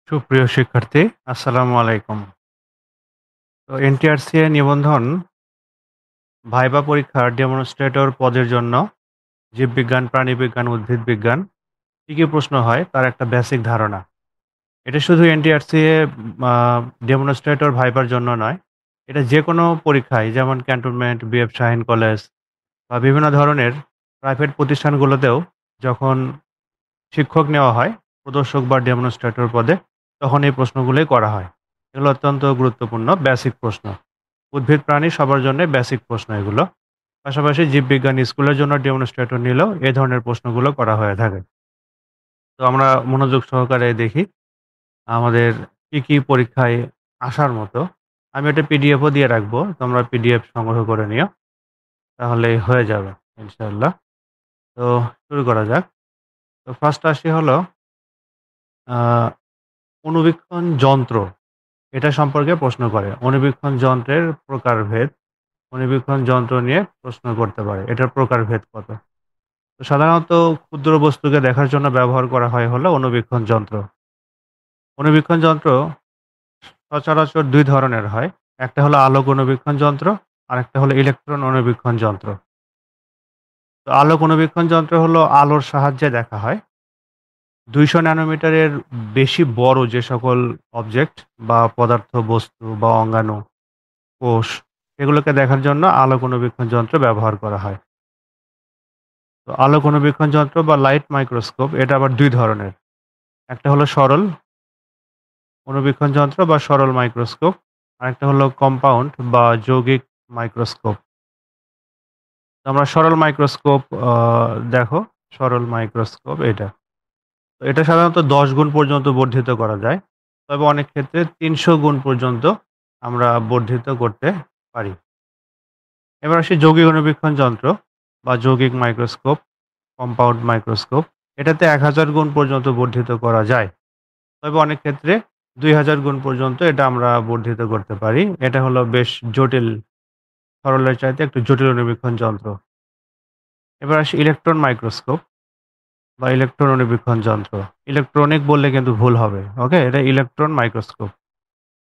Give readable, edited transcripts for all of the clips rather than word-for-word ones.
সুপ্রিয় শিক্ষার্থী, আসসালামু আলাইকুম। তো এনটিআরসি এর নিবন্ধন ভাইবা পরীক্ষার ডেমনস্ট্রেটর পদের জন্য জীববিজ্ঞান, প্রাণীবিজ্ঞান, উদ্ভিদবিজ্ঞান কি, কি প্রশ্ন হয় তার একটা বেসিক ধারণা। এটা শুধু এনটিআরসি এ আ ডেমনস্ট্রেটর ভাইবার জন্য নয়। এটা যেকোনো পরীক্ষায় যেমন ক্যান্টনমেন্ট, বিএফ শাহীন কলেজ বা বিভিন্ন ধরনের প্রাইভেট প্রতিষ্ঠানগুলোতেও যখন শিক্ষক নেওয়া হয় প্রদর্শক বা ডেমনস্ট্রেটর পদে, তখন এই প্রশ্নগুলোই করা হয়। এগুলো অত্যন্ত গুরুত্বপূর্ণ বেসিক প্রশ্ন। উদ্ভিদ প্রাণী সবার জন্য বেসিক প্রশ্ন এগুলো। পাশাপাশি জীববিজ্ঞান স্কুলের জন্য ডেমনস্ট্রেটর নিলেও এ ধরনের প্রশ্নগুলো করা হয়ে থাকে। তো আমরা মনোযোগ সহকারে দেখি আমাদের কি, কি পরীক্ষায় আসার মতো। আমি একটা পিডিএফও দিয়ে রাখবো। তোমরা পিডিএফ সংগ্রহ করে নিও। তাহলেই হয়ে যাবে ইনশাআল্লাহ। তো শুরু করা যাক। তো ফার্স্ট আসি হলো আ অণুবীক্ষণ যন্ত্র। এটা সম্পর্কে প্রশ্ন করে। অণুবীক্ষণ যন্ত্রের প্রকারভেদ। অণুবীক্ষণ যন্ত্র নিয়ে প্রশ্ন করতে পারে। এটার প্রকারভেদ কত? তো সাধারণত ক্ষুদ্র বস্তুকে দেখার জন্য ব্যবহার করা হয় হলো অণুবীক্ষণ যন্ত্র। অণুবীক্ষণ যন্ত্র সচরাচর ২ ধরনের হয়। একটা হলো আলোক অণুবীক্ষণ যন্ত্র, আরেকটা হলো ইলেকট্রন অণুবীক্ষণ যন্ত্র। তো আলোক অণুবীক্ষণ যন্ত্র হলো আলোর সাহায্যে দেখা হয়। ২০০ ন্যানোমিটারের বেশি বড় যে সকল অবজেক্ট বা পদার্থ, বস্তু বা অঙ্গাণু, কোষ এগুলোকে দেখার জন্য আলোক অণুবীক্ষণ যন্ত্র ব্যবহার করা হয়। তো আলোক অণুবীক্ষণ যন্ত্র বা লাইট মাইক্রোস্কোপ এটা আবার ২ ধরনের। একটা হলো সরল অণুবীক্ষণ যন্ত্র বা সরল মাইক্রোস্কোপ। আরেকটা হলো কম্পাউন্ড বা যৌগিক মাইক্রোস্কোপ। তো আমরা সরল মাইক্রোস্কোপ দেখো, সরল মাইক্রোস্কোপ এটা। তো এটা সাধারণত ১০ গুণ পর্যন্ত বর্ধিত করা যায়। তবে অনেক ক্ষেত্রে ৩০০ গুণ পর্যন্ত আমরা বর্ধিত করতে পারি। এবার আসি যৌগিক অণুবীক্ষণ যন্ত্র বা যৌগিক মাইক্রোস্কোপ, কম্পাউন্ড মাইক্রোস্কোপ। এটাতে ১০০০ গুণ পর্যন্ত বর্ধিত করা যায়। তবে অনেক ক্ষেত্রে ২০০০ গুণ পর্যন্ত এটা আমরা বর্ধিত করতে পারি। এটা হলো বেশ জটিল, সরলের চাইতে একটু জটিল অণুবীক্ষণ যন্ত্র। এবার আসি ইলেকট্রন মাইক্রোস্কোপ বা ইলেকট্রন অণুবীক্ষণ যন্ত্র। ইলেকট্রনিক বললে কিন্তু ভুল হবে। ওকে? এটা ইলেকট্রন মাইক্রোস্কোপ।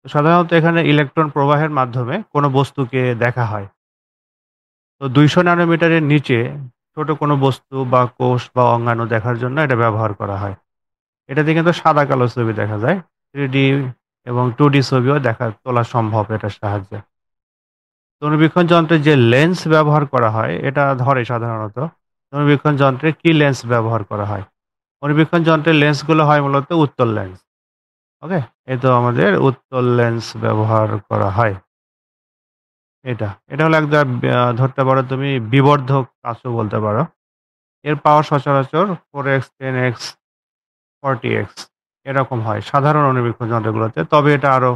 তো সাধারণত এখানে ইলেকট্রন প্রবাহের মাধ্যমে কোনো বস্তুকে দেখা হয়। তো ২০০ ন্যানোমিটারের নিচে ছোট কোনো বস্তু বা কোষ বা অঙ্গাণু দেখার জন্য এটা ব্যবহার করা হয়। এটাতে কিন্তু সাদা কালো ছবি দেখা যায়। 3D এবং 2D ছবিও তোলা সম্ভব এটার সাহায্যে। দূরবীক্ষণ যন্ত্রে যে লেন্স ব্যবহার করা হয় এটা ধরে সাধারণত। দূরবীক্ষণ যন্ত্রে কি লেন্স ব্যবহার করা হয়? দূরবীক্ষণ যন্ত্রের লেন্সগুলো হয় মূলত উত্তল লেন্স। ওকে? এই তো আমাদের উত্তল লেন্স ব্যবহার করা হয়। এটা হলো ধরতে পারো তুমি বিবর্ধক কাচও বলতে পারো। এর পাওয়ার সচরাচর 4x, 10x, 40x এরকম হয় সাধারণ অণুবীক্ষণ যন্ত্রগুলোতে। তবে এটা আরো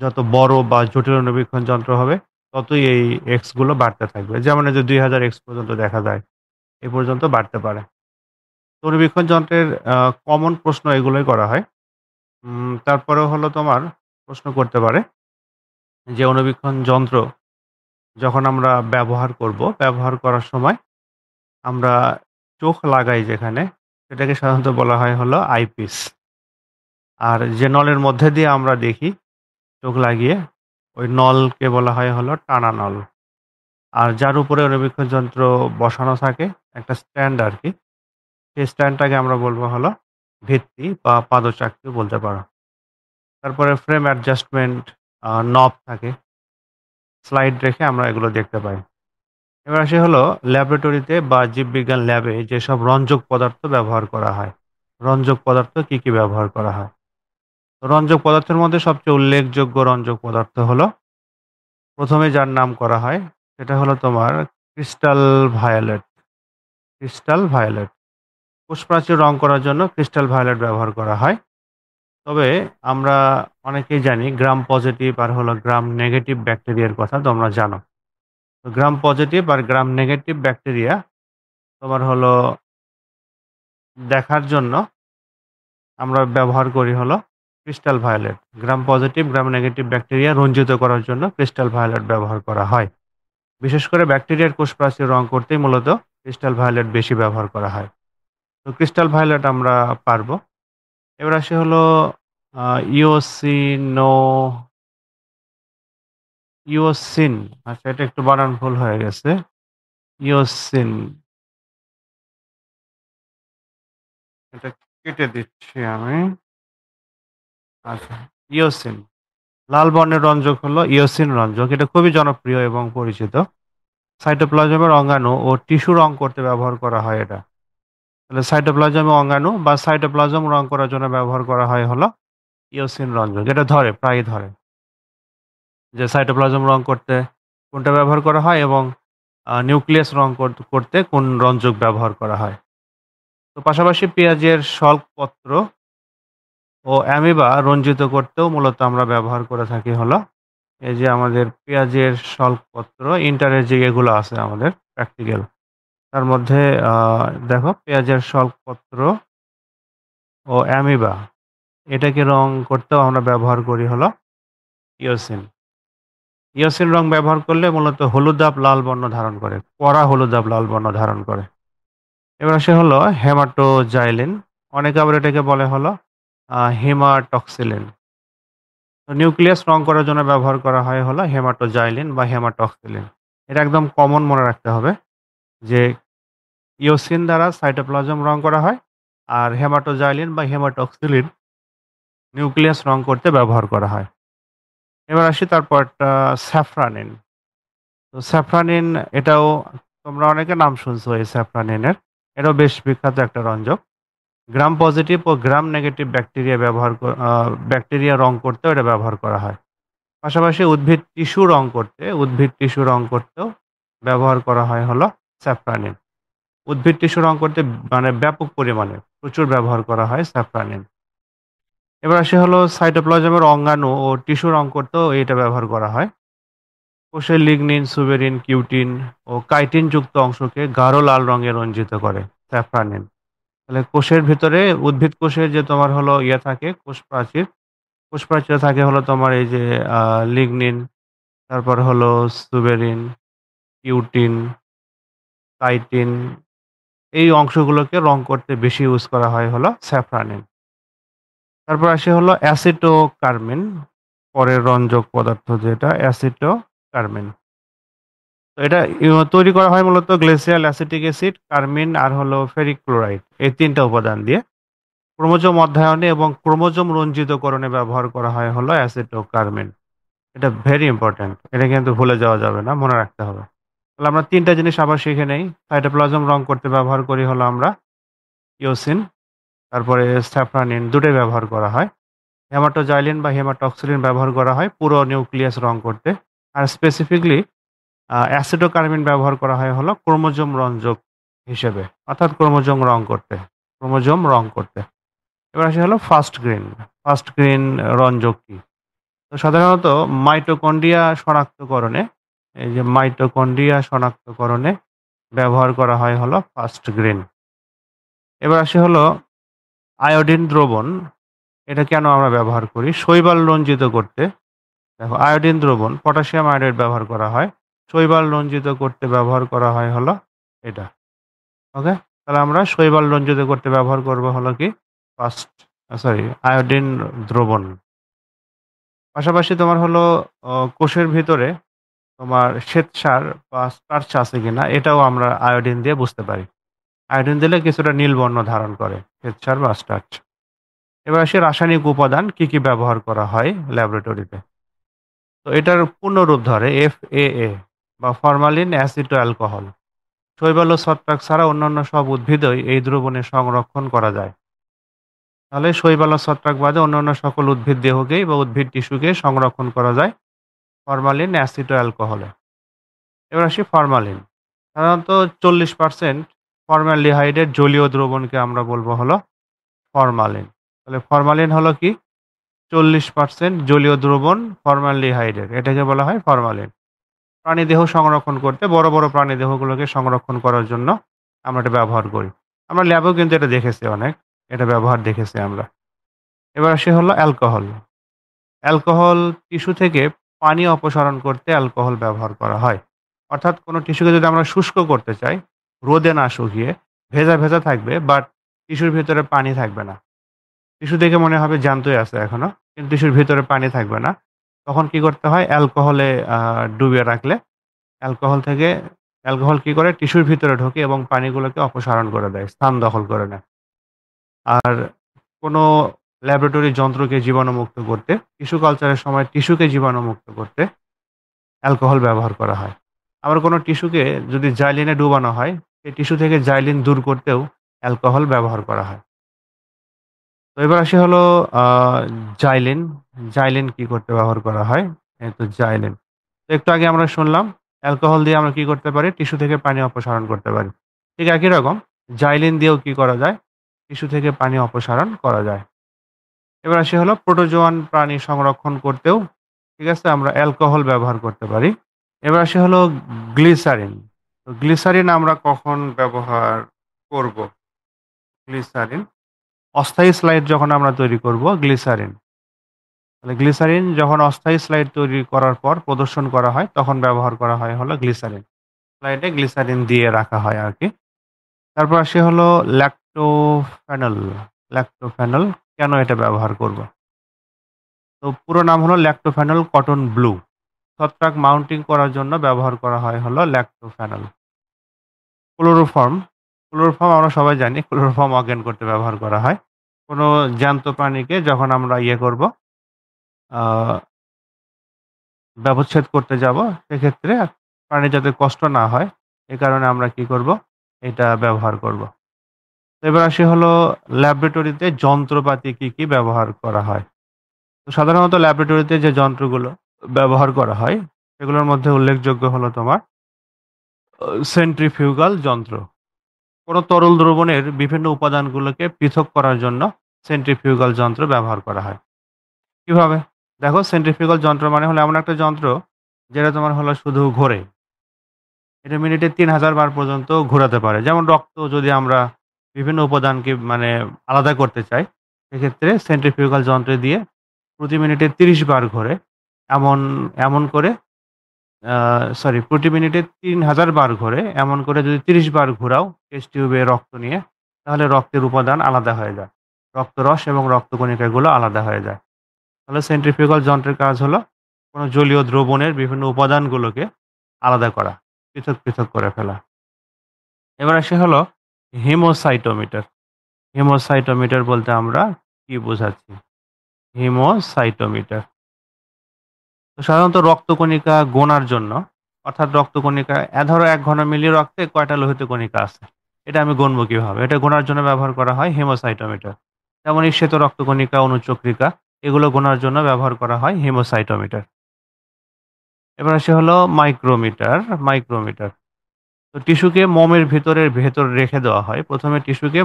যত বড় বা জটিল অণুবীক্ষণ যন্ত্র হবে, ততই এই এক্স গুলো বাড়তে থাকবে। যেমন এই যে ২০০০ এক্স পর্যন্ত দেখা যায়। এ পর্যন্ত বাড়তে পারে। তো অণুবীক্ষণ যন্ত্রের কমন প্রশ্ন এগুলোই করা হয়। তারপরেও হলো তোমার প্রশ্ন করতে পারে যে অণুবীক্ষণ যন্ত্র যখন আমরা ব্যবহার করব, ব্যবহার করার সময় আমরা চোখ লাগাই যেখানে, সেটাকে সাধারণত বলা হয় হলো আইপিস। আর যে নলের মধ্যে দিয়ে আমরা দেখি চোখ লাগিয়ে, ওই নলকে বলা হয় হলো টানা নল। আর যার উপরে অণুবীক্ষণ যন্ত্র বসানো থাকে, একটা স্ট্যান্ড আরকি। সেই স্ট্যান্ডটাকে আমরা বলব হলো ভিত্তি বা পাদচাকতিও বলতে পারো। তারপরে ফ্রেম অ্যাডজাস্টমেন্ট নব থাকে। স্লাইড রেখে আমরা এগুলো দেখতে পাই। এবার আসি হলো ল্যাবরেটরিতে বা জীববিজ্ঞান ল্যাবে যেসব রঞ্জক পদার্থ ব্যবহার করা হয়। রঞ্জক পদার্থ কি, কি ব্যবহার করা হয়? রঞ্জক পদার্থের মধ্যে সবচেয়ে উল্লেখযোগ্য রঞ্জক পদার্থ হলো ১ম এ যার নাম করা হয় সেটা হলো তোমার ক্রিস্টাল ভায়োলেট। Crystal violet. কোষপ্রাচীর রং করার জন্য ক্রিস্টাল ভায়োলেট ব্যবহার করা হয়। তবে আমরা অনেকেই জানি গ্রাম পজিটিভ আর হলো গ্রাম নেগেটিভ ব্যাকটেরিয়ার কথা তোমরা জানো। তো গ্রাম পজিটিভ আর গ্রাম নেগেটিভ ব্যাকটেরিয়া তোমার হলো দেখার জন্য আমরা ব্যবহার করি হলো crystal violet. Gram positive, gram negative bacteria রঞ্জিত করার জন্য ক্রিস্টাল ভায়োলেট ব্যবহার করা হয়। বিশেষ করে ব্যাকটেরিয়ার কোষপ্রাচীর রং করতেই মূলত ক্রিস্টাল ভায়োলেট বেশি ব্যবহার করা হয়। তো ক্রিস্টাল ভায়োলেট আমরা পারব। এবার আসি হলো ইওসিনো ইওসিন। আচ্ছা, এটা একটু বানান ভুল হয়ে গেছে। ইওসিন। এটা কেটে দিচ্ছি আমি। আচ্ছা, ইওসিন। লাল বর্ণের রঞ্জক হলো ইওসিন রঞ্জক। এটা খুবই জনপ্রিয় এবং পরিচিত। সাইটোপ্লাজমের অঙ্গাণু ও টিস্যু রং করতে ব্যবহার করা হয় এটা। তাহলে সাইটোপ্লাজমের অঙ্গাণু বা সাইটোপ্লাজম রং করার জন্য ব্যবহার করা হয় হলো ইওসিন রঞ্জক। এটা ধরে, প্রায়ই ধরে। যে সাইটোপ্লাজম রং করতে কোনটা ব্যবহার করা হয় এবং নিউক্লিয়াস রং করতে কোন রঞ্জক ব্যবহার করা হয়। তো পাশাপাশি পেঁয়াজের স্বল্পপত্র ও অ্যামিবা রঞ্জিত করতেও মূলত আমরা ব্যবহার করে থাকি হলো এই যে আমাদের পেঁয়াজের স্বল্পপত্র ইন্টারের যে এগুলো আছে আমাদের প্র্যাকটিক্যাল তার মধ্যে দেখো পেঁয়াজের স্বল্পপত্র ও অ্যামিবা এটাকে রং করতেও আমরা ব্যবহার করি হলো ইওসিন। ইওসিন রং ব্যবহার করলে মূলত হলুদাভ লাল বর্ণ ধারণ করে, কড়া হলুদাভ লাল বর্ণ ধারণ করে। এবার আসে হলো হেমাটোজাইলিন, অনেকে আবার এটাকে বলে হলো হেমাটক্সিলিন। তো নিউক্লিয়াস রং করার জন্য ব্যবহার করা হয় হলো হেমাটোজাইলিন বা হেমাটক্সিলিন। এটা একদম কমন মনে রাখতে হবে যে ইওসিন দ্বারা সাইটোপ্লাজম রং করা হয় আর হেমাটোজাইলিন বা হেমাটক্সিলিন নিউক্লিয়াস রং করতে ব্যবহার করা হয়। এবার আসি তারপরটা স্যাফরানিন। তো স্যাফরানিন এটাও তোমরা অনেকে নাম শুনছো এই স্যাফরানিনের। এটাও বেশ বিখ্যাত একটা রঞ্জক। গ্রাম পজিটিভ ও গ্রাম নেগেটিভ ব্যাকটেরিয়া রং করতেও এটা ব্যবহার করা হয়। পাশাপাশি উদ্ভিদ টিস্যু রং করতেও ব্যবহার করা হয় হলো স্যাফরানিন। উদ্ভিদ টিস্যু রং করতে মানে ব্যাপক পরিমাণে প্রচুর ব্যবহার করা হয় স্যাফরানিন। এবার আসি হলো সাইটোপ্লাজমের অঙ্গাণু ও টিস্যু রং করতেও এটা ব্যবহার করা হয়। কোষের লিগনিন, সুবেরিন, কিউটিন ও কাইটিন যুক্ত অংশকে গাঢ় লাল রঙে রঞ্জিত করে স্যাফরানিন। তাহলে কোষের ভিতরে উদ্ভিদ কোষের যে তোমার হলো থাকে কোষ প্রাচীরে থাকে হলো তোমার এই যে লিগনিন, তারপর হলো সুবেরিন, কিউটিন, কাইটিন এই অংশগুলোকে রং করতে বেশি ইউজ করা হয় হলো স্যাফরানিন। তারপর আসে হলো অ্যাসিটোকার্মিন, পরের রঞ্জক পদার্থ যেটা অ্যাসিটোকার্মিন। তো এটা তৈরি করা হয় মূলত গ্লেসিয়াল অ্যাসিটিক অ্যাসিড, কার্মিন আর হলো ফেরিক ক্লোরাইড এই ৩ টা উপাদান দিয়ে। ক্রোমোজোম অধ্যয়নে এবং ক্রোমোজোম রঞ্জিতকরণে ব্যবহার করা হয় হলো অ্যাসিটোকার্মিন। এটা ভেরি ইম্পোর্টেন্ট। এটা কিন্তু ভুলে যাওয়া যাবে না, মনে রাখতে হবে। তাহলে আমরা ৩ টা জিনিস আবার শিখে নেই। সাইটোপ্লাজম রং করতে ব্যবহার করি হলো আমরা ইওসিন, তারপরে স্যাফরানিন দুটোই ব্যবহার করা হয়। হেমাটোজাইলিন বা হেমাটক্সিলিন ব্যবহার করা হয় পুরো নিউক্লিয়াস রং করতে। আর স্পেসিফিকলি অ্যাসিটোকার্মিন ব্যবহার করা হয় হলো ক্রোমোজোম রঞ্জক হিসেবে, অর্থাৎ ক্রোমোজোম রং করতে। এবার আসি হলো ফার্স্ট গ্রিন রঞ্জক কি? তো সাধারণত মাইটোকন্ড্রিয়া শনাক্তকরণে এই যে মাইটোকন্ড্রিয়া শনাক্তকরণে ব্যবহার করা হয় হলো ফার্স্ট গ্রিন। এবার আসি হলো আয়োডিন দ্রবণ। এটা কেন আমরা ব্যবহার করি? শৈবাল রঞ্জিত করতে দেখো আয়োডিন দ্রবণ, পটাশিয়াম আয়োডাইড ব্যবহার করা হয়। শৈবাল রঞ্জিত করতে ব্যবহার করা হয় হলো এটা। ওকে? তাহলে আমরা শৈবাল রঞ্জিত করতে ব্যবহার করব হলো কি ফার্স্ট আয়োডিন দ্রবণ। পাশাপাশি তোমার হলো কোষের ভিতরে তোমার শ্বেতসার বা স্টার্চ আছে কিনা এটাও আমরা আয়োডিন দিয়ে বুঝতে পারি। আয়োডিন দিলে কিছুটা নীল বর্ণ ধারণ করে শ্বেতসার বা স্টার্চ। এবার আসি রাসায়নিক উপাদান কি ব্যবহার করা হয় ল্যাবরেটরিতে। তো এটার পূর্ণরূপ ধরে FAA বা ফরমালিন অ্যাসিটো অ্যালকোহল। শৈবাল ও ছত্রাক ছাড়া অন্যান্য সব উদ্ভিদই এই দ্রবণে সংরক্ষণ করা যায়। তাহলে শৈবাল ও ছত্রাক বাদে অন্যান্য সকল উদ্ভিদ দেহকেই বা উদ্ভিদ টিস্যুকে সংরক্ষণ করা যায় ফরমালিন অ্যাসিটো অ্যালকোহলে। এবার আসি ফরমালিন। সাধারণত 40% ফর্মালডিহাইডের জলীয় দ্রবণকে আমরা বলবো হলো ফরমালিন। তাহলে ফরমালিন হলো কি? 40% জলীয় দ্রবণ ফর্মালডিহাইডের। এটাকে বলা হয় ফরমালিন। প্রাণীদেহ সংরক্ষণ করতে বড় প্রাণীদেহগুলোকে সংরক্ষণ করার জন্য আমরা এটা ব্যবহার করি। আমরা ল্যাবেও কিন্তু এটা দেখেছি অনেক। এটা ব্যবহার দেখেছি আমরা। এবার আসি হলো অ্যালকোহল। অ্যালকোহল টিস্যু থেকে পানি অপসারণ করতে অ্যালকোহল ব্যবহার করা হয়। অর্থাৎ কোনো টিস্যুকে যদি আমরা শুষ্ক করতে চাই, রোদে না শুকিয়ে ভেজা থাকবে বাট টিস্যুর ভেতরে পানি থাকবে না। টিস্যু দেখে মনে হবে জ্যান্তই আছে এখনো। কিন্তু টিস্যুর ভিতরে পানি থাকবে না। তখন কি করতে হয়? অ্যালকোহলে ডুবিয়ে রাখলে অ্যালকোহল কি করে? টিস্যুর ভিতরে ঢোকে এবং পানিগুলোকে অপসারণ করে দেয়, স্থান দখল করে নেয়। আর কোনো ল্যাবরেটরি যন্ত্রকে জীবাণুমুক্ত করতে, টিস্যু কালচারের সময় টিস্যুকে জীবাণুমুক্ত করতে অ্যালকোহল ব্যবহার করা হয়। আবার কোনো টিস্যুকে যদি জাইলিনে ডুবানো হয়, সেই টিস্যু থেকে জাইলিন দূর করতেও অ্যালকোহল ব্যবহার করা হয়। তো এবার আসি হলো আ জাইলিন। জাইলিন কি করতে ব্যবহার করা হয়? এই তো জাইলিন। তো একটু আগে আমরা শুনলাম অ্যালকোহল দিয়ে আমরা কি করতে পারি? টিস্যু থেকে পানি অপসারণ করতে পারি। ঠিক একই রকম জাইলিন দিয়েও কি করা যায়? টিস্যু থেকে পানি অপসারণ করা যায়। এবার আসি হলো প্রোটোজোয়ান প্রাণী সংরক্ষণ করতেও ঠিক আছে? আমরা অ্যালকোহল ব্যবহার করতে পারি। এবার আসি হলো গ্লিসারিন। তো গ্লিসারিন আমরা কখন ব্যবহার করব? গ্লিসারিন অস্থায়ী স্লাইড যখন আমরা তৈরি করব গ্লিসারিন। তাহলে গ্লিসারিন যখন অস্থায়ী স্লাইড তৈরি করার পর প্রদর্শন করা হয় তখন ব্যবহার করা হয় হলো গ্লিসারিন। স্লাইডে গ্লিসারিন দিয়ে রাখা হয় আরকি। তারপর আসি হলো ল্যাক্টোফেনল। ল্যাক্টোফেনল কেন এটা ব্যবহার করব? তো পুরো নাম হলো ল্যাক্টোফেনল কটন ব্লু। ছত্রাক মাউন্টিং করার জন্য ব্যবহার করা হয় হলো ল্যাক্টোফেনল। ক্লোরোফর্ম, ক্লোরোফর্ম আমরা সবাই জানি ক্লোরোফর্ম অজ্ঞান করতে ব্যবহার করা হয়। কোনো জ্যান্ত প্রাণীকে যখন আমরা করব আ ব্যবচ্ছেদ করতে যাব সেক্ষেত্রে প্রাণীর যাতে কষ্ট না হয় এ কারণে আমরা কি করব? এটা ব্যবহার করব। তো এবার আসি হলো ল্যাবরেটরিতে যন্ত্রপাতি কি ব্যবহার করা হয়? তো সাধারণত ল্যাবরেটরিতে যে যন্ত্রগুলো ব্যবহার করা হয় সেগুলোর মধ্যে উল্লেখযোগ্য হলো তোমার সেন্ট্রিফিউগাল যন্ত্র। কোনো তরল দ্রবণের বিভিন্ন উপাদানগুলোকে পৃথক করার জন্য সেন্ট্রিফিউগাল যন্ত্র ব্যবহার করা হয়। কিভাবে? দেখো সেন্ট্রিফিউগাল যন্ত্র মানে হলো এমন একটা যন্ত্র যেটা তোমার হলো শুধু ঘোরে। এটা মিনিটে ৩,০০০ বার পর্যন্ত ঘোরাতে পারে। যেমন রক্ত যদি আমরা বিভিন্ন উপাদানকে মানে আলাদা করতে চাই, সেক্ষেত্রে সেন্ট্রিফিউগাল যন্ত্র দিয়ে প্রতি মিনিটে ৩০ বার ঘোরে। এমন এমন করে প্রতি মিনিটে ৩,০০০ বার ঘোরে। এমন করে যদি ৩০ বার ঘোরাও টেস্ট টিউবে রক্ত নিয়ে, তাহলে রক্তের উপাদান আলাদা হয়ে যায়। রক্তরস এবং রক্তকণিকাগুলো আলাদা হয়ে যায়। তাহলে সেন্ট্রিফিউগাল যন্ত্রের কাজ হলো কোন জলীয় দ্রবণের বিভিন্ন উপাদানগুলোকে আলাদা করা, পৃথক করে ফেলা। এবার আসি হলো হিমোসাইটোমিটার। হিমোসাইটোমিটার বলতে আমরা কি বোঝাচ্ছি? হিমোসাইটোমিটার। তো সাধারণত রক্তকণিকা গোনার জন্য অর্থাৎ রক্তকণিকা ধরো ১ ঘন মিলি রক্তে কয়টা লোহিত কণিকা আছে? এটা আমি গুনবো কিভাবে? এটা গোনার জন্য ব্যবহার করা হয় হিমোসাইটোমিটার। তেমনি শ্বেত রক্তকণিকা, অনুচক্রিকা এগুলো গোনার জন্য ব্যবহার করা হয় হিমোসাইটোমিটার। এবার আসি হলো মাইক্রোমিটার, মাইক্রোমিটার। তো টিস্যুকে ভেতর রেখে দেওয়া হয়। ১ম এ টিস্যুকে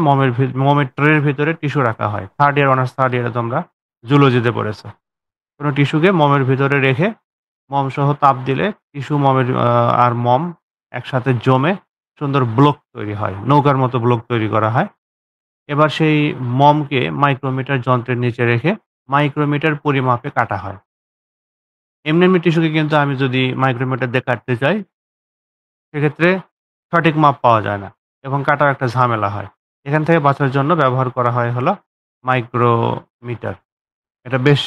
মোমের ট্রের ভেতরে টিস্যু রাখা হয়। 3rd ইয়ার অনার্স 3rd ইয়ারে তোমরা জুলজিতে পড়েছো। কোন টিস্যুকে মোমের ভিতরে রেখে মমসহ তাপ দিলে টিস্যু আর মম একসাথে জমে সুন্দর ব্লক তৈরি হয়। নৌকার মতো ব্লক তৈরি করা হয়। এবার সেই মমকে মাইক্রোমিটার যন্ত্রের নিচে রেখে মাইক্রোমিটার পরিমাপে কাটা হয়। এমনি টিস্যুকে কিন্তু আমি যদি মাইক্রোমিটার দিয়ে কাটতে চাই, সেক্ষেত্রে সঠিক মাপ পাওয়া যায় না এবং কাটার একটা ঝামেলা হয়। এখান থেকে বাঁচার জন্য ব্যবহার করা হয় হলো মাইক্রোমিটার। এটা বেশ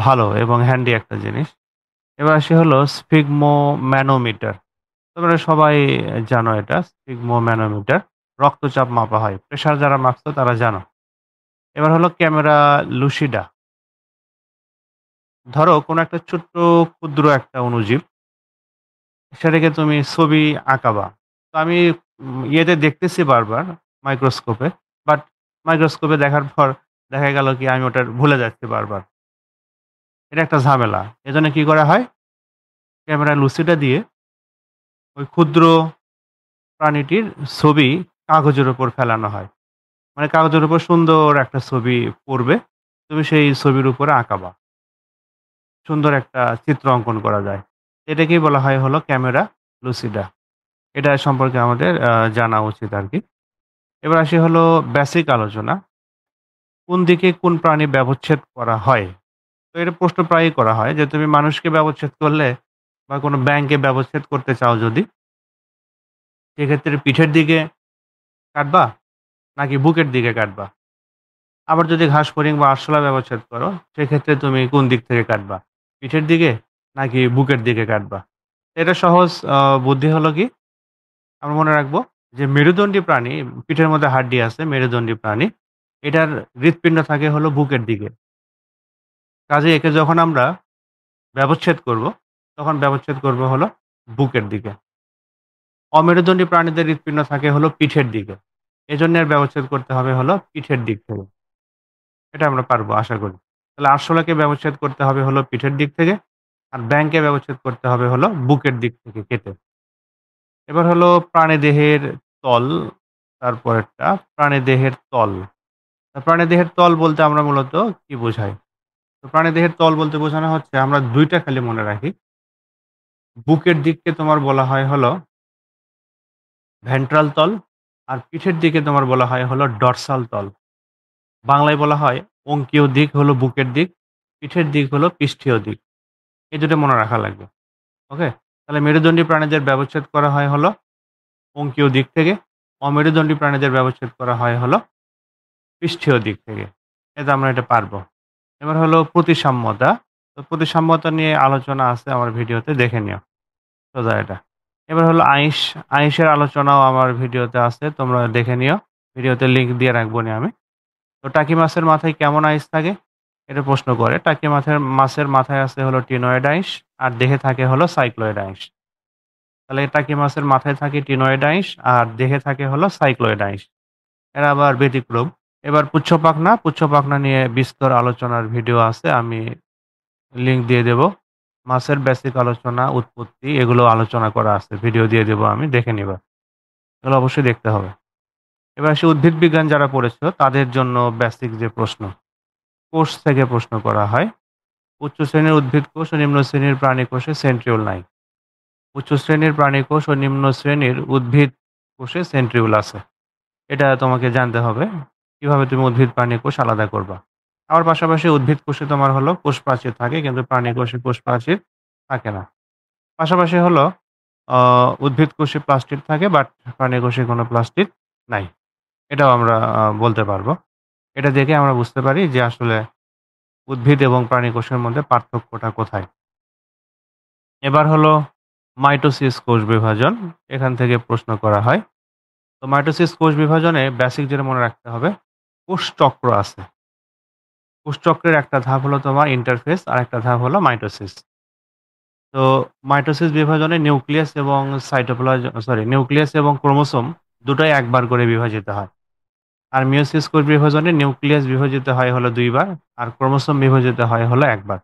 ভালো এবং হ্যান্ডি একটা জিনিস। এবার আসি হলো স্ফিগমোম্যানোমিটার। তোমরা সবাই জানো এটা স্ফিগমোম্যানোমিটার। রক্তচাপ মাপা হয়। প্রেশার যারা মাপতো তারা জানো। এবার হলো ক্যামেরা লুসিডা। ধরো কোনো একটা ছোট্ট ক্ষুদ্র একটা অণুজীব, সেটাকে তুমি ছবি আঁকাবা। তো আমি ইয়েতে দেখতেছি বারবার মাইক্রোস্কোপে। বাট মাইক্রোস্কোপে দেখার পর দেখা গেল কি আমি ওটা ভুলে যাচ্ছি বারবার। এটা একটা ঝামেলা। এজন্য কি করা হয়? ক্যামেরা লুসিডা দিয়ে ওই ক্ষুদ্র প্রাণীটির ছবি কাগজের উপর ফেলানো হয়। মানে কাগজের উপর সুন্দর একটা ছবি পড়বে। তুমি সেই ছবির উপরে আঁকাবা। সুন্দর একটা চিত্র অঙ্কন করা যায়। এটাকেই বলা হয় হলো ক্যামেরা লুসিডা। এটা সম্পর্কে আমাদের জানা উচিত আরকি। এবার আসি হলো বেসিক আলোচনা। কোন দিকে কোন প্রাণী ব্যবচ্ছেদ করা হয়? তো এটা প্রশ্ন প্রায়ই করা হয় যে তুমি মানুষকে ব্যবচ্ছেদ করলে বা কোনো ব্যাঙকে ব্যবচ্ছেদ করতে চাও যদি, সেক্ষেত্রে পিঠের দিকে কাটবা নাকি বুকের দিকে কাটবা? আবার যদি ঘাস ফড়িং বা আরশোলা ব্যবচ্ছেদ করো, সেক্ষেত্রে তুমি কোন দিক থেকে কাটবা? পিঠের দিকে নাকি বুকের দিকে কাটবা? এটা সহজ বুদ্ধি হলো কি? আমরা মনে রাখবো যে মেরুদণ্ডী প্রাণী, পিঠের মধ্যে হাড্ডি আছে, মেরুদণ্ডী প্রাণী। এটার হৃৎপিণ্ড থাকে হলো বুকের দিকে। কাজেই একে যখন আমরা ব্যবচ্ছেদ করব, তখন ব্যবচ্ছেদ করব হলো বুকের দিকে। অমেরুদণ্ডী প্রাণীদের হৃৎপিণ্ড থাকে হলো পিঠের দিকে। এজন্য এর ব্যবচ্ছেদ করতে হবে হলো পিঠের দিক থেকে। এটা আমরা পারবো আশা করি। তাহলে আরশোলাকে ব্যবচ্ছেদ করতে হবে হলো পিঠের দিক থেকে, আর ব্যাঙকে ব্যবচ্ছেদ করতে হবে হলো বুকের দিক থেকে কেটে। এবার হলো প্রাণীদেহের তল, তারপরেরটা প্রাণীদেহের তল। প্রাণীদেহের তল বলতে আমরা মূলত কি বোঝাই? তো প্রাণীদেহের তল বলতে বোঝানো হচ্ছে আমরা ২ টা খালি মনে রাখি। বুকের দিককে তোমার বলা হয় হলো ভেন্ট্রাল তল, আর পিঠের দিকে তোমার বলা হয় হলো ডর্সাল তল। বাংলায় বলা হয় অঙ্কীয় দিক হলো বুকের দিক, পিঠের দিক হলো পৃষ্ঠীয় দিক। এই ২ টা মনে রাখা লাগবে। ওকে? তাহলে মেরুদণ্ডী প্রাণীদের ব্যবচ্ছেদ করা হয় হলো অঙ্কীয় দিক থেকে, অমেরুদণ্ডী প্রাণীদের ব্যবচ্ছেদ করা হয় হলো পৃষ্ঠীয় দিক থেকে। এতে আমরা এটা পারবো। এবার হলো প্রতিসাম্যতা। তো প্রতিসাম্যতা নিয়ে আলোচনা আছে আমার ভিডিওতে, দেখে নিও। সোজা এটা। এবার হলো আইস, আইসের আলোচনাও আমার ভিডিওতে আছে। তোমরা দেখে নিও। ভিডিওতে লিঙ্ক দিয়ে রাখবোনি আমি। তো টাকি মাছের মাথায় কেমন আইস থাকে? এটা প্রশ্ন করে। টাকি মাছের মাথায় আছে হলো টিনয়েড আইস, আর দেহে থাকে হলো সাইক্লয়েড আইস। তাহলে টাকি মাছের মাথায় থাকে টিনয়েড আইস, আর দেহে থাকে হলো সাইক্লয়েড আইস। এরা আবার ব্যতিক্রম। এবার পুচ্ছ পাখনা, পুচ্ছ পাখনা নিয়ে বিস্তর আলোচনার ভিডিও আছে। আমি লিঙ্ক দিয়ে দেব। মাছের বেসিক আলোচনা, উৎপত্তি এগুলো আলোচনা করা আছে। ভিডিও দিয়ে দেব আমি, দেখে নিবা। এগুলো অবশ্যই দেখতে হবে। এবার আসি উদ্ভিদ বিজ্ঞান যারা পড়েছো তাদের জন্য বেসিক যে প্রশ্ন, কোষ থেকে প্রশ্ন করা হয়। উচ্চ শ্রেণীর উদ্ভিদ কোষ ও নিম্ন শ্রেণীর প্রাণী কোষে সেন্ট্রিওল নাই। উচ্চ শ্রেণীর প্রাণী কোষ ও নিম্ন শ্রেণীর উদ্ভিদ কোষে সেন্ট্রিওল আছে। এটা তোমাকে জানতে হবে। কিভাবে তুমি উদ্ভিদ প্রাণী কোষ আলাদা করবা। আবার পাশাপাশি উদ্ভিদ কোষে তোমার হলো কোষ প্রাচীর থাকে, কিন্তু প্রাণী কোষে কোষ প্রাচীর থাকে না। পাশাপাশি হলো উদ্ভিদ কোষে প্লাস্টিড থাকে, বাট প্রাণী কোষে কোনো প্লাস্টিড নাই। এটাও আমরা বলতে পারবো। এটা দেখে আমরা বুঝতে পারি যে আসলে উদ্ভিদ এবং প্রাণী কোষের মধ্যে পার্থক্যটা কোথায়। এবার হলো মাইটোসিস কোষ বিভাজন। এখান থেকে প্রশ্ন করা হয়। তো মাইটোসিস কোষ বিভাজনে বেসিক যেটা মনে রাখতে হবে, কোষচক্র আছে। কোষচক্রের একটা ধাপ হলো তোমার ইন্টারফেজ, আরেকটা ধাপ হলো মাইটোসিস। তো মাইটোসিস বিভাজনে নিউক্লিয়াস এবং ক্রোমোসোম দুটোই একবার করে বিভাজিত হয়। আর মিয়োসিস কোষ বিভাজনে নিউক্লিয়াস বিভাজিত হয় হলো ২ বার, আর ক্রোমোসোম বিভাজিত হয় হলো ১ বার।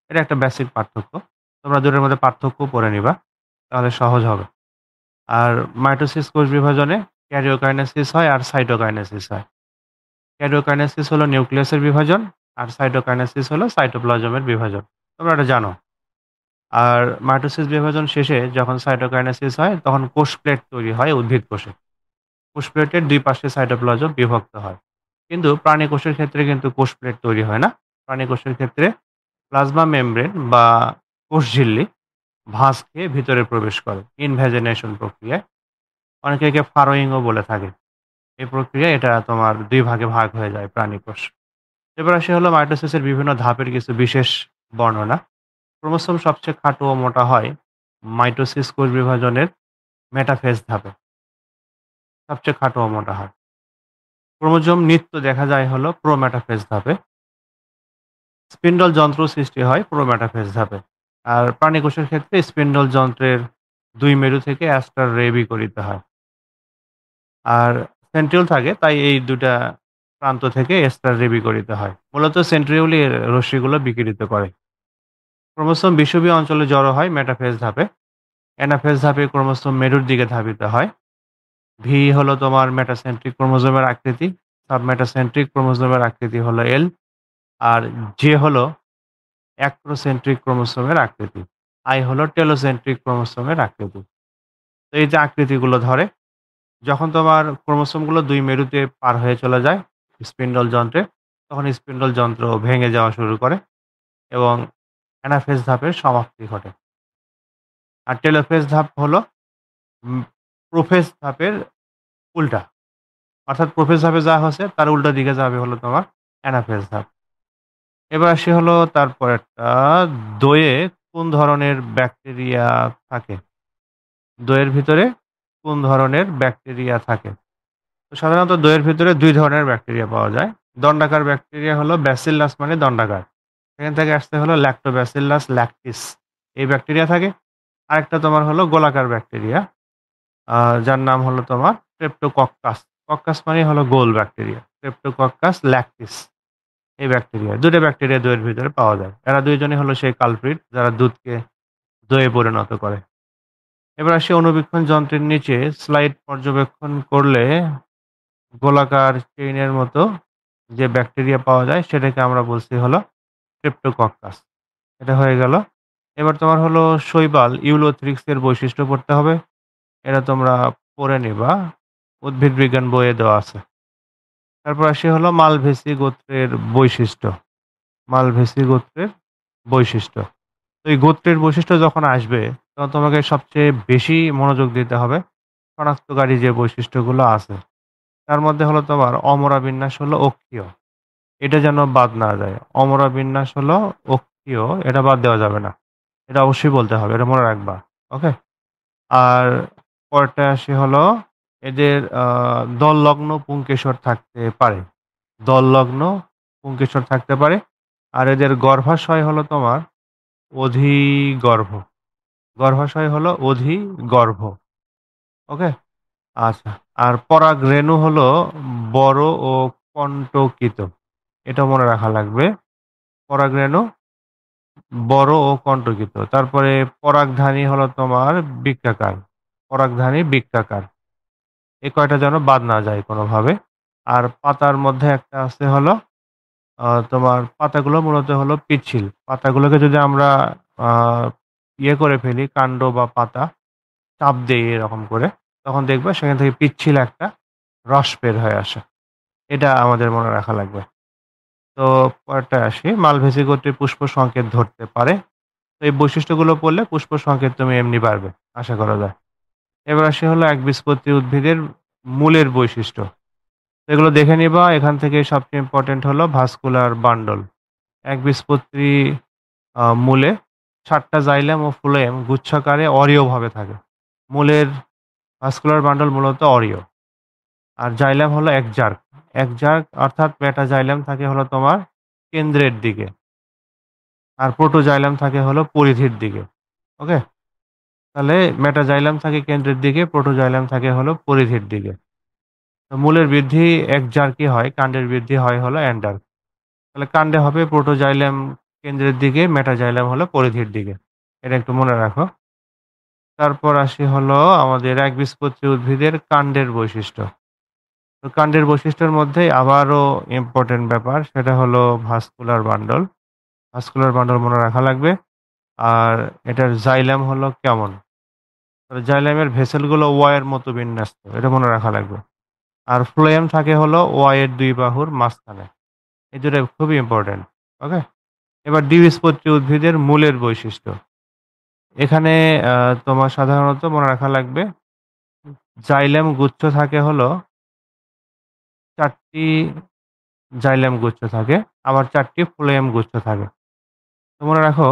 এটা একটা বেসিক পার্থক্য। তোমরা দুটোর মধ্যে পার্থক্য পড়ে নিবা। তাহলে সহজ হবে। আর মাইটোসিস কোষ বিভাজনে ক্যারিওকাইনেসিস হয় আর সাইটোকাইনেসিস হয়। ক্যারিওকাইনেসিস হলো নিউক্লিয়াসের বিভাজন, আর সাইটোকাইনেসিস হলো সাইটোপ্লাজমের বিভাজন। তোমরা এটা জানো। আর মাইটোসিস বিভাজন শেষে যখন সাইটোকাইনেসিস হয়, তখন কোষ প্লেট তৈরি হয় উদ্ভিদ কোষে। কোষ প্লেটের ২ পাশে সাইটোপ্লাজম বিভক্ত হয়। কিন্তু প্রাণী কোষের ক্ষেত্রে কিন্তু কোষ প্লেট তৈরি হয় না। প্রাণী কোষের ক্ষেত্রে প্লাজমা মেমব্রেন বা কোষঝিল্লি ভাঁজ খেয়ে ভিতরে প্রবেশ করে ইনভ্যাজিনেশন প্রক্রিয়ায়। অনেকে একে ফারোয়িং ও বলে থাকে। এই প্রক্রিয়ায় এটা তোমার ২ ভাগে ভাগ হয়ে যায় প্রাণী কোষ। এবার আসি হলো মাইটোসিসের বিভিন্ন ধাপের কিছু বিশেষ বর্ণনা। ক্রোমোসোম সবচেয়ে খাটো ও মোটা হয় মাইটোসিস কোষ বিভাজনের মেটাফেজ ধাপে। সবচেয়ে খাটো ও মোটা হয়। ক্রোমোজোম নৃত্য দেখা যায় হলো প্রোমেটাফেজ ধাপে। স্পিন্ডল যন্ত্র সৃষ্টি হয় প্রোমেটাফেজ ধাপে। আর প্রাণী কোষের ক্ষেত্রে স্পিন্ডল যন্ত্রের ২ মেরু থেকে অ্যাস্টার রে বিকরিত হয়। আর সেন্ট্রিওল থাকে, তাই এই ২ টা প্রান্ত থেকে এস্টার রে বিকরিত হয়। মূলত সেন্ট্রিওলই এর রশ্মিগুলো বিকিরিত করে। ক্রোমোসোম বিষুবীয় অঞ্চলে জড়ো হয় মেটাফেজ ধাপে। অ্যানাফেজ ধাপে ক্রোমোসোম মেরুর দিকে ধাবিত হয়। ভি হলো তোমার মেটাসেন্ট্রিক ক্রোমোজোমের আকৃতি। সাবমেটাসেন্ট্রিক ক্রোমোজোমের আকৃতি হলো এল। আর জে হলো অ্যাক্রোসেন্ট্রিক ক্রোমোসোমের আকৃতি। আই হলো টেলোসেন্ট্রিক ক্রোমোসোমের আকৃতি। তো এই যে আকৃতিগুলো ধরে, যখন তোমার ক্রোমোসোমগুলো ২ মেরুতে পার হয়ে চলে যায় স্পিন্ডল যন্ত্রে, তখন স্পিন্ডল যন্ত্র ভেঙে যাওয়া শুরু করে এবং অ্যানাফেজ ধাপের সমাপ্তি ঘটে। আর টেলোফেজ ধাপ হলো উম প্রোফেজ ধাপের উল্টা। অর্থাৎ প্রোফেজ ধাপে যা হচ্ছে তার উল্টা দিকে যাবে হলো তোমার অ্যানাফেজ ধাপ। এবার আসি হলো তারপরেরটা, দইয়ে কোন ধরনের ব্যাকটেরিয়া থাকে? দইয়ের ভিতরে কোন ধরনের ব্যাকটেরিয়া থাকে? তো সাধারণত দইয়ের ভিতরে ২ ধরনের ব্যাকটেরিয়া পাওয়া যায়। দণ্ডাকার ব্যাকটেরিয়া হলো ব্যাসিলাস মানে দণ্ডাকার। এখান থেকে আসছে হলো ল্যাক্টোব্যাসিলাস ল্যাকটিস। এই ব্যাকটেরিয়া থাকে। আরেকটা তোমার হলো গোলাকার ব্যাকটেরিয়া, আ যার নাম হলো তোমার স্ট্রেপ্টোকক্কাস। কক্কাস মানেই হলো গোল ব্যাকটেরিয়া। স্ট্রেপ্টোকক্কাস ল্যাকটিস এই ব্যাকটেরিয়া। ২ টা ব্যাকটেরিয়া দইয়ের ভিতরে পাওয়া যায়। এরা ২ জনই হলো সেই কালপ্রিট যারা দুধকে দইয়ে পরিণত করে। এবার আসি অণুবীক্ষণ যন্ত্রের নিচে স্লাইড পর্যবেক্ষণ করলে গোলাকার চেইনের মতো যে ব্যাকটেরিয়া পাওয়া যায় সেটাকে আমরা বলছি হলো স্ট্রেপ্টোকক্কাস। এটা হয়ে গেল। এবার তোমার হলো শৈবাল ইউলোথ্রিক্স এর বৈশিষ্ট্য পড়তে হবে। এটা তোমরা পড়ে নিবা। উদ্ভিদ বিজ্ঞান বইয়ে দেওয়া আছে। তারপর আসি হলো মালভেসি গোত্রের বৈশিষ্ট্য। মালভেসি গোত্রের বৈশিষ্ট্য। তো এই গোত্রের বৈশিষ্ট্য যখন আসবে তখন তোমাকে সবচেয়ে বেশি মনোযোগ দিতে হবে শনাক্তকারী যে বৈশিষ্ট্যগুলো আছে। তার মধ্যে হলো তোমার অমরা বিন্যাস হলো অক্ষীয়। এটা যেন বাদ না যায়। অমরা বিন্যাস হলো অক্ষীয়, এটা বাদ দেওয়া যাবে না। এটা অবশ্যই বলতে হবে। এটা মনে রাখবা। ওকে? আর পরেরটা আসি হলো এদের দললগ্ন পুংকেশর থাকতে পারে। দললগ্ন পুংকেশর থাকতে পারে। আর এদের গর্ভাশয় হলো তোমার অধিগর্ভ। গর্ভাশয় হলো অধিগর্ভ। ওকে? আচ্ছা। আর পরাগরেণু হলো বড় ও কণ্টকিত। এটা মনে রাখা লাগবে। পরাগরেণু বড় ও কণ্টকিত। তারপরে পরাগধানী হলো তোমার বৃক্কাকার। পরাগধানী বৃক্কাকার। এই কয়টা যেন বাদ না যায় কোনোভাবে। আর পাতার মধ্যে একটা আছে হলো তোমার পাতাগুলো মূলত হলো পিচ্ছিল। পাতাগুলোকে যদি আমরা আ ইয়ে করে ফেলি কাণ্ড বা পাতা চাপ দেই এরকম করে, তখন দেখবা সেখান থেকে পিচ্ছিল একটা রস বের হয়ে আসে। এটা আমাদের মনে রাখা লাগবে। তো পরেরটায় আসি। মালভেসি গোত্রের পুষ্প সংকেত ধরতে পারে। তো এই বৈশিষ্ট্যগুলো পড়লে পুষ্প সংকেত তুমি এমনি পারবে। আশা করা যায়। এবার আসি হলো একবীজপত্রী উদ্ভিদের মূলের বৈশিষ্ট্য। এগুলো দেখে নিবা। এখান থেকে সবচেয়ে ইম্পোর্টেন্ট হলো ভাস্কুলার বান্ডল। একবীজপত্রী মূলে ৭ টা জাইলেম ও ফ্লোয়েম গুচ্ছাকারে অরীয়ভাবে থাকে। মূলের ভাস্কুলার বান্ডল মূলত অরীয়। আর জাইলেম হলো একজার্ক। একজার্ক অর্থাৎ মেটাজাইলেম থাকে হলো তোমার কেন্দ্রের দিকে। আর প্রোটোজাইলেম থাকে হলো পরিধির দিকে। ওকে? তাহলে মেটাজাইলাম থাকে কেন্দ্রের দিকে, প্রোটোজাইলাম থাকে হলো পরিধির দিকে। তো মূলের বৃদ্ধি একজার্কি হয়, কাণ্ডের বৃদ্ধি হয় হলো অ্যান্ডার্ক। তাহলে কাণ্ডে হবে প্রোটোজাইলাম কেন্দ্রের দিকে, মেটাজাইলাম হলো পরিধির দিকে। এটা একটু মনে রাখো। তারপর আসি হলো আমাদের একবীজপত্রী উদ্ভিদের কাণ্ডের বৈশিষ্ট্য। তো কাণ্ডের বৈশিষ্ট্যের মধ্যে আবারও ইম্পোর্টেন্ট ব্যাপার সেটা হলো ভাস্কুলার বান্ডল। ভাস্কুলার বান্ডল মনে রাখা লাগবে। আর এটার জাইলাম হলো কেমন? জাইলামের ভেসেলগুলো ওয়াই এর মতো বিন্যস্ত। এটা মনে রাখা লাগবে। আর ফ্লোয়েম থাকে হলো ওয়াই এর ২ বাহুর মাঝখানে। এই ২ টা খুবই ইম্পোর্টেন্ট। ওকে? এবার দ্বিবীজপত্রী উদ্ভিদের মূলের বৈশিষ্ট্য। এখানে তোমার সাধারণত মনে রাখা লাগবে জাইলেম গুচ্ছ থাকে হলো ৪ টি জাইলেম গুচ্ছ থাকে, আবার ৪ টি ফ্লোয়েম গুচ্ছ থাকে। তো মনে রাখো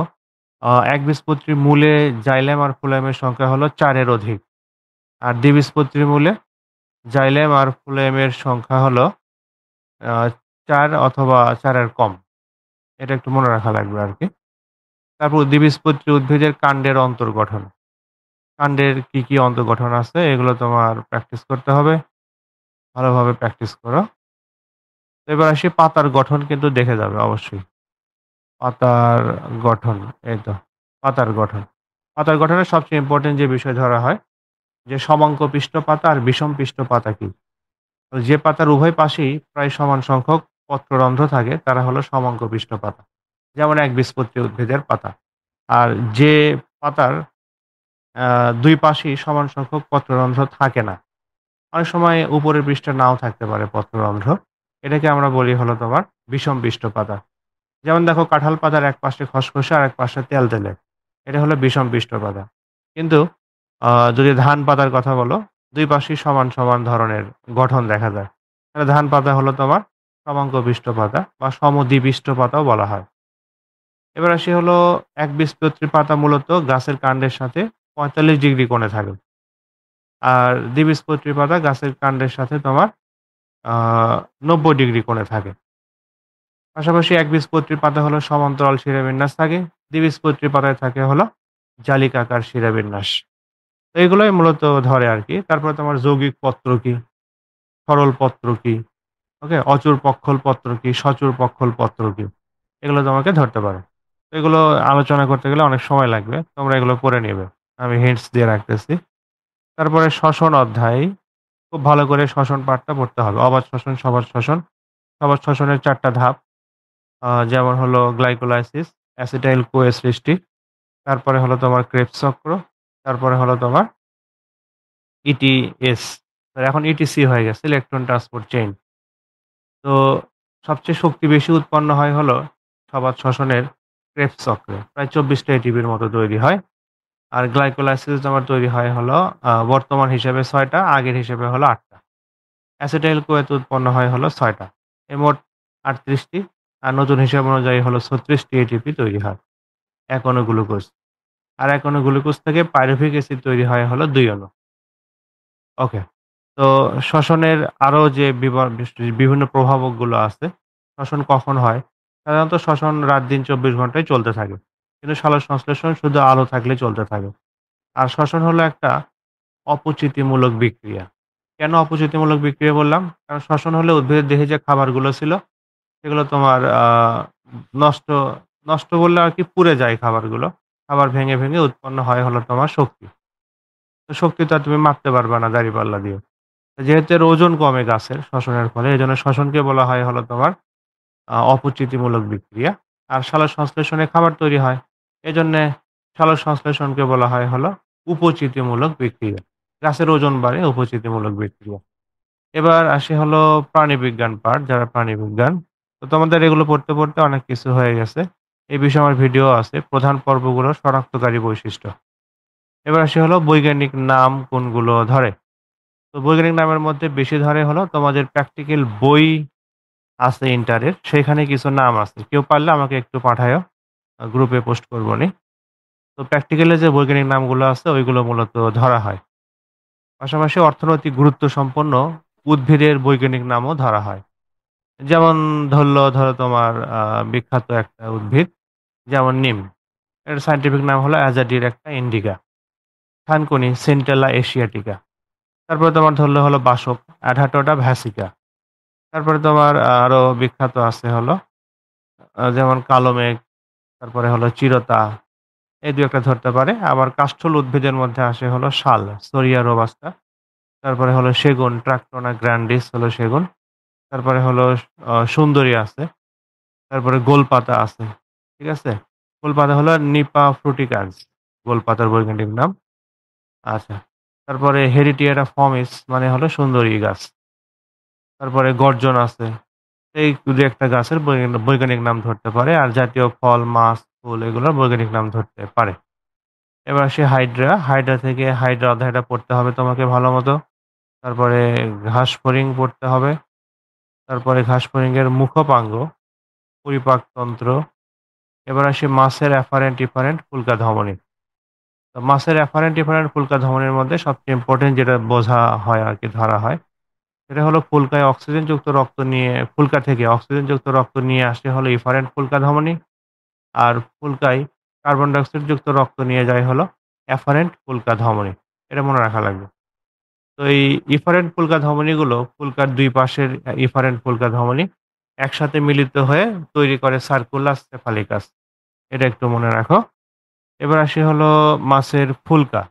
একবীজপত্রীর মূলে জাইলেম আর ফ্লোয়েমের সংখ্যা হলো ৪ এর অধিক। আর দ্বিবীজপত্রীর মূলে জাইলেম আর ফ্লোয়েমের সংখ্যা হলো আ ৪ অথবা ৪ এর কম। এটা একটু মনে রাখা লাগবে আরকি। তারপর দ্বিবীজপত্রী উদ্ভিদের কাণ্ডের অন্তর্গঠন। কাণ্ডের কি অন্তর্গঠন আছে এগুলো তোমার প্র্যাকটিস করতে হবে। ভালোভাবে প্র্যাকটিস করো। তো এবার আসি পাতার গঠন কিন্তু দেখে যাবে অবশ্যই। পাতার গঠন, এই তো পাতার গঠন। পাতার গঠনের সবচেয়ে ইম্পোর্টেন্ট যে বিষয় ধরা হয় যে সমাঙ্কপিষ্ট পাতা আর বিষমপিষ্ট পাতা কি? তো যে পাতার উভয় পাশেই প্রায় সমান সংখ্যক পত্ররন্ধ্র থাকে তারা হলো সমাঙ্কপিষ্ট পাতা। যেমন একবীজপত্রী উদ্ভিদের পাতা। আর যে পাতার ২ পাশেই সমান সংখ্যক পত্ররন্ধ্র থাকে না। অনেক সময় উপরের পৃষ্ঠে নাও থাকতে পারে পত্ররন্ধ্র। এটাকে আমরা বলি হলো তোমার বিষমপিষ্ট পাতা। যেমন দেখো কাঁঠাল পাতার এক পাশে খসখসে আর এক পাশে তেলতেলে। এটা হলো বিষমপিষ্ট পাতা। কিন্তু যদি ধান পাতার কথা বলো ২ পাশেই সমান ধরনের গঠন দেখা যায়। তাহলে ধান পাতা হলো তোমার সমাঙ্গবিষ্ট পাতা বা সমদ্বিপিষ্ট পাতাও বলা হয়। এবার আসি হলো একবীজপত্রী পাতা মূলত গাছের কাণ্ডের সাথে ৪৫ ডিগ্রি কোণে থাকে। আর দ্বিবীজপত্রী পাতা গাছের কাণ্ডের সাথে তোমার আ ৯০ ডিগ্রি কোণে থাকে। পাশাপাশি একবীজপত্রী পাতা হলো সমান্তরাল শিরাবিন্যাস থাকে। দ্বিবীজপত্রী পাতায় থাকে হলো জালিকাকার শিরাবিন্যাস। তো এগুলোই মূলত ধরে আরকি। তারপরে তোমার যৌগিক পত্র কি, সরল পত্র কি, ওকে? অচূর পক্ষল পত্র কি, সচূর পক্ষল পত্র কি? এগুলো তোমাকে ধরতে পারে। তো এগুলো আলোচনা করতে গেলে অনেক সময় লাগবে। তোমরা এগুলো পড়ে নিবে। আমি হিন্টস দিয়ে রাখতেছি। তারপরে শ্বসন অধ্যায়। খুব ভালো করে শ্বসন পাঠটা পড়তে হবে। অবাধ শ্বসন, সবাত শ্বসন। সবাত শ্বসনের ৪ টা ধাপ। যেমন হলো গ্লাইকোলাইসিস, অ্যাসিটাইল CoA সৃষ্টি। তারপরে হলো তোমার ক্রেবস চক্র। তারপরে হলো তোমার ETS। এখন ETC হয়ে গেছে, ইলেকট্রন ট্রান্সপোর্ট চেইন। তো সবচেয়ে শক্তি বেশি উৎপন্ন হয় হলো সবাত শ্বসনের ক্রেবস চক্রে। প্রায় ২৪ টা এটিপির মতো তৈরি হয়। আর গ্লাইকোলাইসিস তোমার তৈরি হয় হলো বর্তমান হিসেবে ৬ টা, আগের হিসেবে হলো ৮ টা। অ্যাসিটাইল CoA তে উৎপন্ন হয় হলো ৬ টা। মোট ৩৮ টি। আর নতুন হিসাব অনুযায়ী হলো ৩৬ টি এটিপি তৈরি হয় ১ অণু গ্লুকোজ। আর ১ অণু গ্লুকোজ থেকে পাইরুভিক অ্যাসিড তৈরি হয় হলো ২ অণু। ওকে। তো শ্বসনের আরো যে বিভিন্ন প্রভাবকগুলো আছে, শ্বসন কখন হয়? সাধারণত শ্বসন রাত-দিন ২৪ ঘন্টাই চলতে থাকে। কিন্তু সালোকসংশ্লেষণ শুধু আলো থাকলে চলতে থাকে। আর শ্বসন হলো একটা অপচিতিমূলক বিক্রিয়া। কেন অপচিতিমূলক বিক্রিয়া বললাম? কারণ শ্বসন হলে উদ্ভিদের দেহে যে খাবারগুলো ছিল, সেগুলো তোমার নষ্ট নষ্ট বললে আরকি পুড়ে যায় খাবারগুলো। খাবার ভেঙে, ভেঙে উৎপন্ন হয় হলো তোমার শক্তি। তো শক্তি তো আর তুমি মাপতে পারবা না দাঁড়িপাল্লা দিয়ে। যেহেতু এর ওজন কমে গাছের শ্বসনের ফলে, এজন্য শ্বসনকে বলা হয় হলো তোমার অপচিতিমূলক বিক্রিয়া। আর সালোকসংশ্লেষণে খাবার তৈরি হয়। এজন্যে সালোকসংশ্লেষণকে বলা হয় হলো উপচিতিমূলক বিক্রিয়া। গাছের ওজন বাড়ে উপচিতিমূলক বিক্রিয়া। এবার আসি হলো প্রাণীবিজ্ঞান পার্ট, যারা প্রাণীবিজ্ঞান। তো তোমাদের এগুলো পড়তে, পড়তে অনেক কিছু হয়ে গেছে। এই বিষয়ে আমার ভিডিও আছে। প্রধান পর্বগুলোর শনাক্তকারী বৈশিষ্ট্য। এবার আসি হলো বৈজ্ঞানিক নাম কোনগুলো ধরে। তো বৈজ্ঞানিক নামের মধ্যে বেশি ধরে হলো তোমাদের প্র্যাকটিক্যাল বই আছে ইন্টারের, সেখানে কিছু নাম আছে। কেউ পারলে আমাকে একটু পাঠায়ো। গ্রুপে পোস্ট করবনি। তো প্র্যাকটিক্যালে যে বৈজ্ঞানিক নামগুলো আছে ওইগুলো মূলত ধরা হয়। পাশাপাশি অর্থনৈতিক গুরুত্ব সম্পন্ন উদ্ভিদের বৈজ্ঞানিক নামও ধরা হয়। যেমন ধরো তোমার বিখ্যাত একটা উদ্ভিদ যেমন নিম। এর সায়েন্টিফিক নাম হলো অ্যাজাডিরেক্টা ইন্ডিকা। থানকুনি সেন্ট্রালা এশিয়াটিকা। তারপরে তোমার ধরলে হলো বাসক অ্যাডাটোটা ভ্যাসিকা। তারপরে তোমার আরো বিখ্যাত আছে হলো যেমন কালো মেঘ, তারপরে হলো চিরতা, এই ২ একটা ধরতে পারে। আবার কাষ্ঠল উদ্ভিদের মধ্যে আসে হলো শাল, সোরিয়া রোবাস্টা। তারপরে হলো সেগুন, ট্রাক্টোনা গ্র্যান্ডিস হলো সেগুন। তারপরে হলো সুন্দরী আছে। তারপরে গোলপাতা আছে। ঠিক আছে? গোলপাতা হলো নিপা ফ্রুটিকান্স, গোলপাতার বৈজ্ঞানিক নাম। আচ্ছা। তারপরে হেরিটিয়ারা ফর্মিস মানে হলো সুন্দরী গাছ। তারপরে গর্জন আছে। এই ২ একটা গাছের বৈজ্ঞানিক নাম ধরতে পারে। আর জাতীয় ফল, মাছ, ফুল এগুলোর বৈজ্ঞানিক নাম ধরতে পারে। এবার আসি হাইড্রা। হাইড্রা থেকে হাইড্রা অধ্যায়টা পড়তে হবে তোমাকে ভালোমতো। তারপরে ঘাসফড়িং পড়তে হবে। তারপরে ঘাসফড়িং এর মুখপাঙ্গ, পরিপাকতন্ত্র। এবার আসি মাছের অ্যাফারেন্ট ইফারেন্ট ফুলকা ধমনী। তো মাছের অ্যাফারেন্ট ইফারেন্ট ফুলকা ধমনীর মধ্যে সবচেয়ে ইম্পোর্টেন্ট যেটা বোঝা হয় আরকি ধরা হয়, সেটা হলো ফুলকায় অক্সিজেনযুক্ত রক্ত নিয়ে ফুলকা থেকে অক্সিজেনযুক্ত রক্ত নিয়ে আসে হলো ইফারেন্ট ফুলকা ধমনী। আর ফুলকায় কার্বন ডাই অক্সাইড যুক্ত রক্ত নিয়ে যায় হলো অ্যাফারেন্ট ফুলকা ধমনী। এটা মনে রাখা লাগবে। তো এই ইফারেন্ট ফুলকা ধমনীগুলো ফুলকার ২ পাশের ইফারেন্ট ফুলকা ধমনী একসাথে মিলিত হয়ে তৈরি করে সার্কুলাস সেফালিকাস। এটা একটু মনে রাখো। এবার আসি হলো মাছের ফুলকা।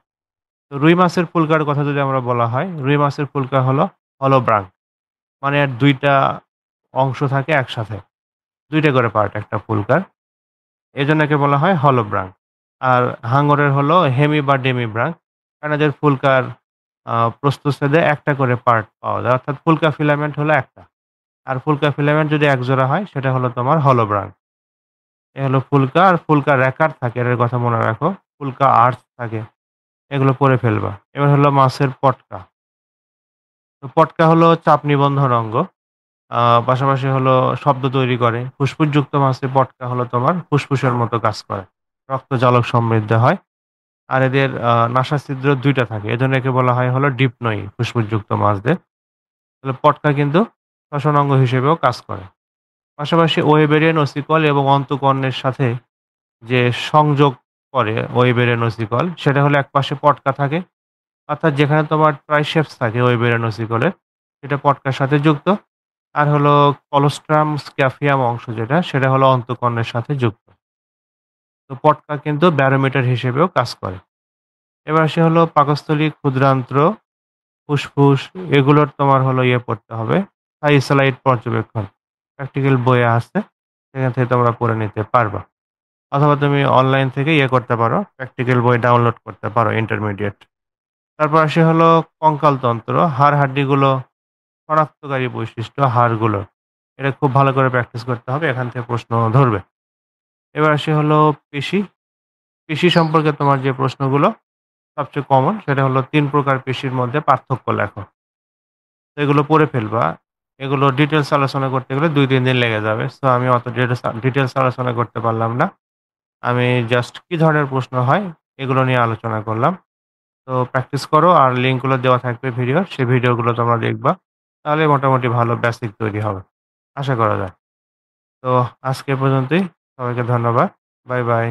তো রুই মাছের ফুলকার কথা যদি আমরা বলা হয়, রুই মাছের ফুলকা হলো হলোব্রাং। মানে এর ২ টা অংশ থাকে একসাথে। ২ টা করে পার্ট একটা ফুলকার। এজন্য একে বলা হয় হলোব্রাং। আর হাঙরের হলো হেমি বা ডেমিব্রাং। কারণ এদের ফুলকার প্রস্থচ্ছেদে একটা করে পার্ট পাওয়া যায়। অর্থাৎ ফুলকা ফিলামেন্ট হলো একটা। আর ফুলকা ফিলামেন্ট যদি এক জোড়া হয় সেটা হলো তোমার হলোব্রাং। এ হলো ফুলকা আর ফুলকা র্যাকার থাকে এটার কথা মনে রাখো। ফুলকা আর্চ থাকে। এগুলো পড়ে ফেলবা। এবার হলো মাছের পটকা। তো পটকা হলো চাপ নিবন্ধন অঙ্গ। আ পাশাপাশি হলো শব্দ তৈরি করে। ফুসফুসযুক্ত মাছে পটকা হলো তোমার ফুসফুসের মতো কাজ করে। রক্তজালক সমৃদ্ধ হয়। আর এদের নাসা ছিদ্র ২ টা থাকে। এজন্য একে বলা হয় হলো ডিপনয়ী ফুসফুসযুক্ত মাছদের। তাহলে পটকা কিন্তু শ্বসন অঙ্গ হিসেবেও কাজ করে। পাশাপাশি ওয়েবেরিয়ান অসিকল এবং অন্তকর্ণের সাথে যে সংযোগ করে ওয়েবেরিয়ান অসিকল সেটা হলো একপাশে পটকা থাকে। অর্থাৎ যেখানে তোমার ট্রাইসেপস থাকে ওয়েবেরিয়ান অসিকলের সেটা পটকার সাথে যুক্ত। আর হলো কলোস্ট্রাম স্ক্যাফিয়াম অংশ যেটা সেটা হলো অন্তকর্ণের সাথে যুক্ত। তো পটকা কিন্তু ব্যারোমিটার হিসেবেও কাজ করে। এবার আসি হলো পাকস্থলী, ক্ষুদ্রান্ত্র, ফুসফুস এগুলোর তোমার হলো পড়তে হবে। থাইস্যালাইড পর্যবেক্ষণ। প্র্যাকটিক্যাল বইয়ে আছে। সেখান থেকে তোমরা পড়ে নিতে পারবা। অথবা তুমি অনলাইন থেকে করতে পারো। প্র্যাকটিক্যাল বই ডাউনলোড করতে পারো ইন্টারমিডিয়েট। তারপর আসি হলো কঙ্কালতন্ত্র, হাড়-হাড্ডিগুলো শনাক্তকারী বৈশিষ্ট্য হাড়গুলোর। এটা খুব ভালো করে প্র্যাকটিস করতে হবে। এখান থেকে প্রশ্ন ধরবে। এবার আসি হলো পেশি। পেশি সম্পর্কে তোমার যে প্রশ্নগুলো সবচেয়ে কমন সেটা হলো ৩ প্রকার পেশির মধ্যে পার্থক্য লেখো। তো এগুলো পড়ে ফেলবা। এগুলো ডিটেইলস আলোচনা করতে গেলে ২-৩ দিন লেগে যাবে। সো আমি অত ডিটেইলস আলোচনা করতে পারলাম না। আমি জাস্ট কি ধরনের প্রশ্ন হয় এগুলো নিয়ে আলোচনা করলাম। তো প্র্যাকটিস করো আর লিঙ্ক গুলো দেওয়া থাকবে ভিডিওর। সেই ভিডিওগুলো তোমরা দেখবা। তাহলে মোটামুটি ভালো বেসিক তৈরি হবে। আশা করা যায়। তো আজকে এ পর্যন্তই। সবাইকে ধন্যবাদ। Bye, by.